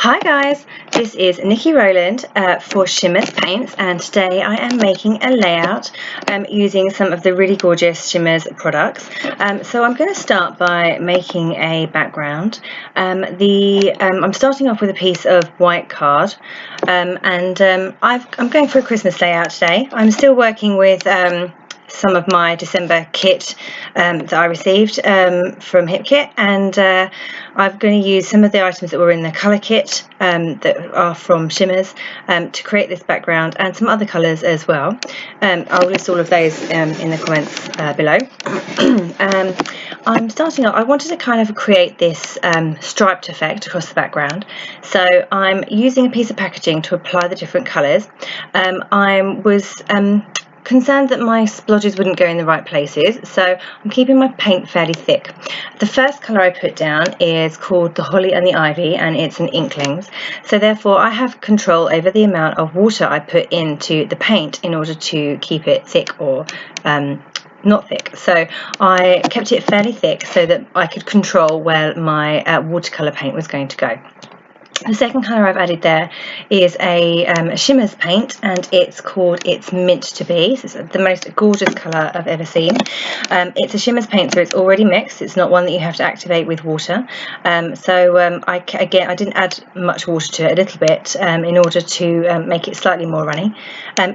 Hi guys, this is Niki Rowland for Shimmerz Paints, and today I am making a layout using some of the really gorgeous Shimmerz products. So I'm going to start by making a background. I'm starting off with a piece of white card, and I'm going for a Christmas layout today. I'm still working with some of my December kit that I received from HipKit, and I'm going to use some of the items that were in the colour kit that are from Shimmerz to create this background, and some other colours as well. I'll list all of those in the comments below. I'm starting off, I wanted to kind of create this striped effect across the background, so I'm using a piece of packaging to apply the different colours. I was concerned that my splodges wouldn't go in the right places, so I'm keeping my paint fairly thick. The first colour I put down is called the Holly and the Ivy, and it's an Inklingz, so therefore I have control over the amount of water I put into the paint in order to keep it thick or not thick. So I kept it fairly thick so that I could control where my watercolour paint was going to go. The second colour I've added there is a Shimmerz paint, and it's called It's Meant to Be. This is the most gorgeous colour I've ever seen. It's a Shimmerz paint, so it's already mixed. It's not one that you have to activate with water. I didn't add much water to it, a little bit, in order to make it slightly more runny.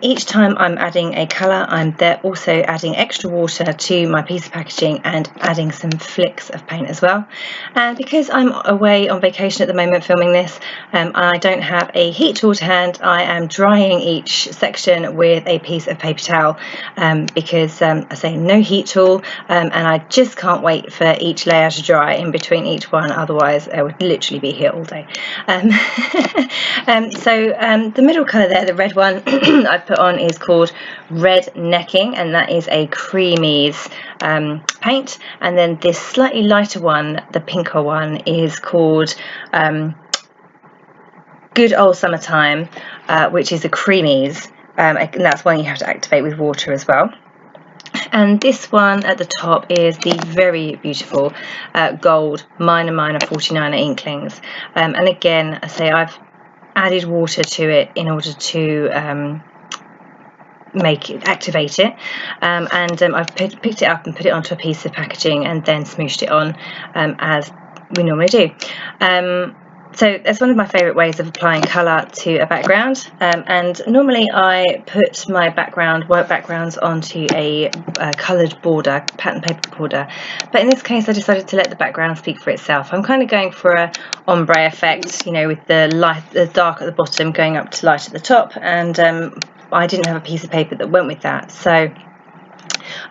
Each time I'm adding a colour, I'm there also adding extra water to my piece of packaging and adding some flicks of paint as well. And because I'm away on vacation at the moment filming this, I don't have a heat tool to hand. I am drying each section with a piece of paper towel because I say no heat tool, and I just can't wait for each layer to dry in between each one, otherwise I would literally be here all day. The middle colour there, the red one I've put on, is called Red Necking, and that is a Creameez paint. And then this slightly lighter one, the pinker one, is called Good Old Summertime, which is a Creameez, and that's one you have to activate with water as well. And this one at the top is the very beautiful gold minor 49er Inklingz, and again I say I've added water to it in order to activate it, and I've picked it up and put it onto a piece of packaging and then smooshed it on as we normally do. So that's one of my favourite ways of applying colour to a background, and normally I put my white backgrounds onto a coloured border, pattern paper border, but in this case I decided to let the background speak for itself. I'm kind of going for a ombre effect, you know, with the dark at the bottom going up to light at the top, and I didn't have a piece of paper that went with that, so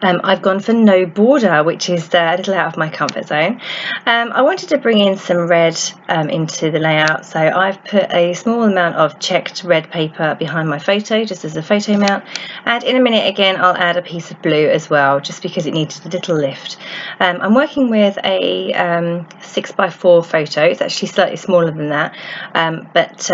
I've gone for no border, which is a little out of my comfort zone. I wanted to bring in some red into the layout, so I've put a small amount of checked red paper behind my photo, just as a photo mount, and in a minute again I'll add a piece of blue as well, just because it needed a little lift. I'm working with a 6x4 photo. It's actually slightly smaller than that, but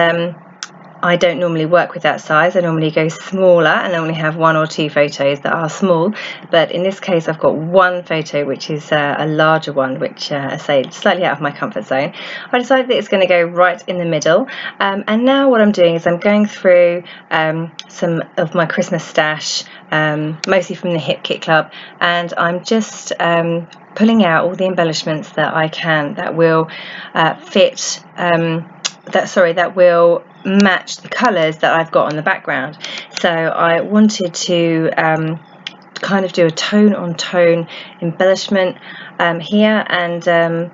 I don't normally work with that size. I normally go smaller and I only have one or two photos that are small, but in this case I've got one photo which is a larger one, which I say slightly out of my comfort zone. I decided that it's going to go right in the middle, and now what I'm doing is I'm going through some of my Christmas stash, mostly from the HipKit Club, and I'm just pulling out all the embellishments that I can that will that will match the colours that I've got on the background. So I wanted to kind of do a tone on tone embellishment here, and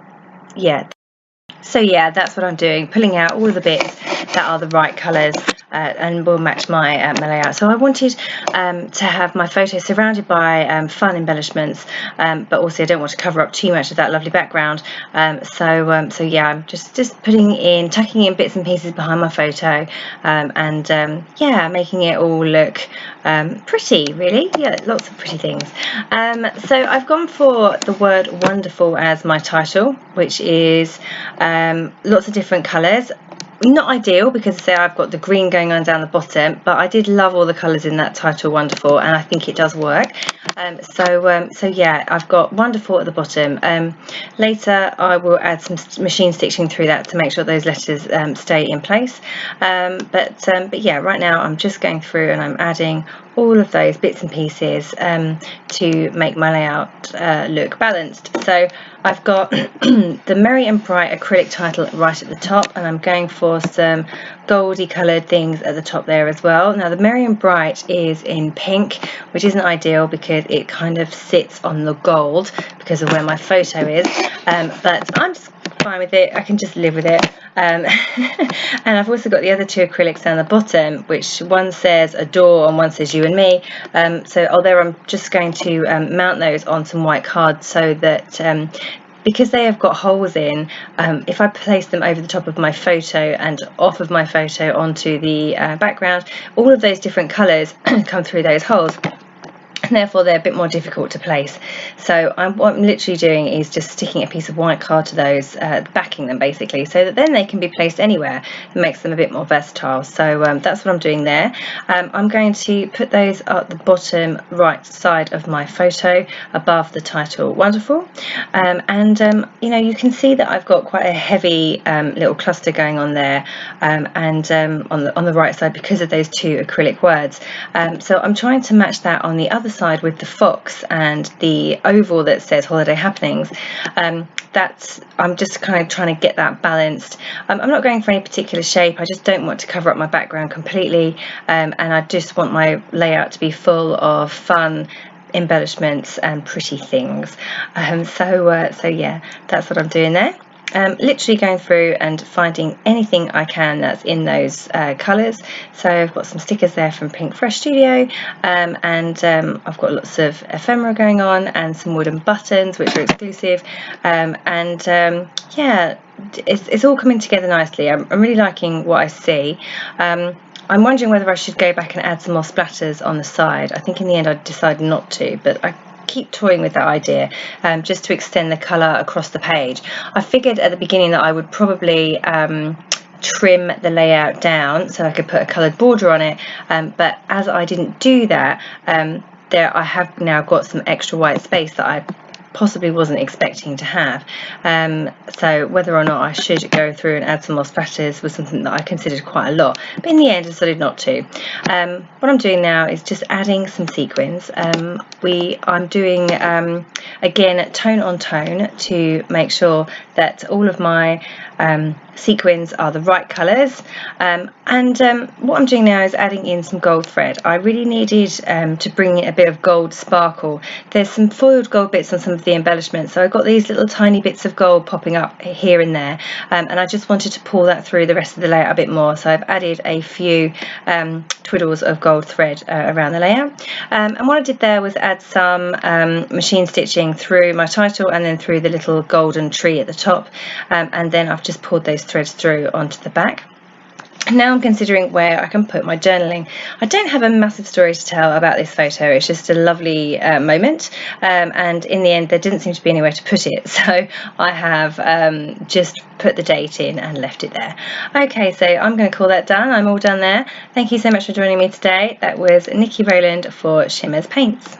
so yeah, that's what I'm doing, pulling out all of the bits that are the right colours and will match my layout. So I wanted to have my photo surrounded by fun embellishments, but also I don't want to cover up too much of that lovely background. So yeah, I'm just tucking in bits and pieces behind my photo, and yeah, making it all look pretty, really. Yeah, lots of pretty things. So I've gone for the word wonderful as my title, which is lots of different colours. Not ideal, because say I've got the green going on down the bottom, but I did love all the colours in that title, wonderful, and I think it does work. So yeah, I've got wonderful at the bottom. Later I will add some machine stitching through that to make sure those letters stay in place. But yeah, right now I'm just going through and I'm adding all of those bits and pieces to make my layout look balanced. So I've got the Merry and Bright acrylic title right at the top, and I'm going for some goldy coloured things at the top there as well. Now the Merry and Bright is in pink, which isn't ideal because it kind of sits on the gold because of where my photo is, but I'm just fine with it. I can just live with it. And I've also got the other two acrylics down the bottom, which one says adore and one says you and me. So although I'm just going to mount those on some white cards so that because they have got holes in, if I place them over the top of my photo and off of my photo onto the background, all of those different colours come through those holes. And therefore they're a bit more difficult to place. So what I'm literally doing is just sticking a piece of white card to those, backing them basically, so that then they can be placed anywhere. It makes them a bit more versatile. So that's what I'm doing there. I'm going to put those at the bottom right side of my photo above the title Wonderful. You know, you can see that I've got quite a heavy little cluster going on there, and on the right side because of those two acrylic words. So I'm trying to match that on the other side with the fox and the oval that says Holiday Happenings. I'm just kind of trying to get that balanced. I'm not going for any particular shape. I just don't want to cover up my background completely, and I just want my layout to be full of fun embellishments and pretty things. So yeah, that's what I'm doing there. Literally going through and finding anything I can that's in those colours. So I've got some stickers there from Pink Fresh Studio, and I've got lots of ephemera going on and some wooden buttons which are exclusive, yeah, it's all coming together nicely. I'm really liking what I see. I'm wondering whether I should go back and add some more splatters on the side. I think in the end I decided not to, but I keep toying with that idea, just to extend the colour across the page. I figured at the beginning that I would probably trim the layout down so I could put a coloured border on it, but as I didn't do that, I have now got some extra white space that I possibly wasn't expecting to have. So whether or not I should go through and add some more splatters was something that I considered quite a lot, but in the end I decided not to. What I'm doing now is just adding some sequins. I'm doing again tone on tone to make sure that all of my sequins are the right colours, what I'm doing now is adding in some gold thread. I really needed to bring in a bit of gold sparkle. There's some foiled gold bits on some of the embellishments, so I got these little tiny bits of gold popping up here and there, and I just wanted to pull that through the rest of the layout a bit more, so I've added a few twiddles of gold thread around the layout, and what I did there was add some machine stitching through my title and then through the little golden tree at the top, and then I've just pulled those threads through onto the back. Now I'm considering where I can put my journaling. I don't have a massive story to tell about this photo, it's just a lovely moment, and in the end there didn't seem to be anywhere to put it, so I have just put the date in and left it there. Okay, so I'm going to call that done. I'm all done there. Thank you so much for joining me today. That was Niki Rowland for Shimmerz Paints.